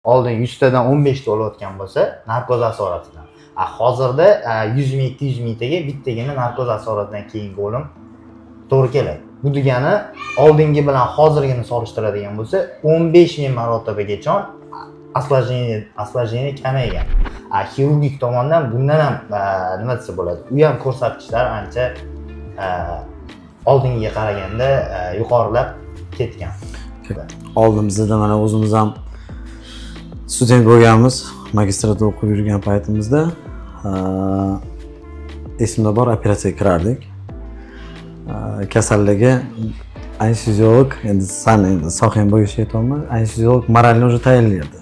oldin 100 tadan 15 ta olayotgan bo'lsa, narkoz asoratidan. Hozirda 100 ming, 200 mingtaga bittagina narkoz asoratidan keyingi o'lim to'g'ri keladi. Bu degani oldingi bilan hozirgini solishtiradigan bo'lsa, 15 ming marotibagacha осложнение kamaygan. Xirurgik tomondan bundan ham nima desa bo'ladi? U ham ko'rsatkichlar ancha oldingiga qaraganda yuqorilab ketgan. Oldimizda mana o'zimiz ham student bo'lganmiz, magistratura o'qib yurgan paytimizda esimda bor, operatsiyaga kirardik. Kasalligi anesteziolog, endi sohang bo'yicha aytolmay, anesteziolog moralni уже tayyorlardi.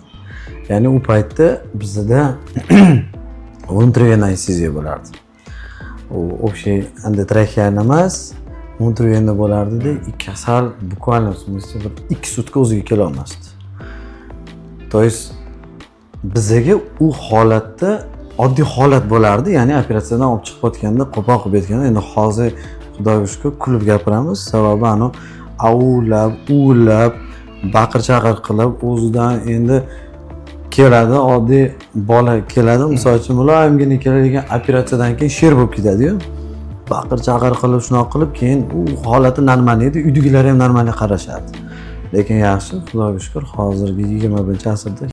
Ya'ni u paytda bizda внутренняя anesteziya bo'lardi. U общий endotrakeal emas, внутренняя bo'lardi-da, kasal bukvalno в смысле 2 sutka o'ziga kela olmasdi. То есть bizga u holatda oddiy holat bo'lardi, ya'ni operatsiyadan olib chiqib o'tganda, qo'pol qilib aytganda, endi hozir Xudoga shukr kulib gapiramiz, sababi uvlab, baqir-chaqir qilib o'zidan endi keladi, oddiy bola keladi, misol uchun muloyimgina keladigan operatsiyadan keyin sher bo'lib ketadi-yu. Baqir-chaqir qilib, shunaqa qilib, keyin u holati normal edi, uydagilar ham normal qarashardi. Lekin yaxshi, Xudoga shukr, hozirgi 21-asrda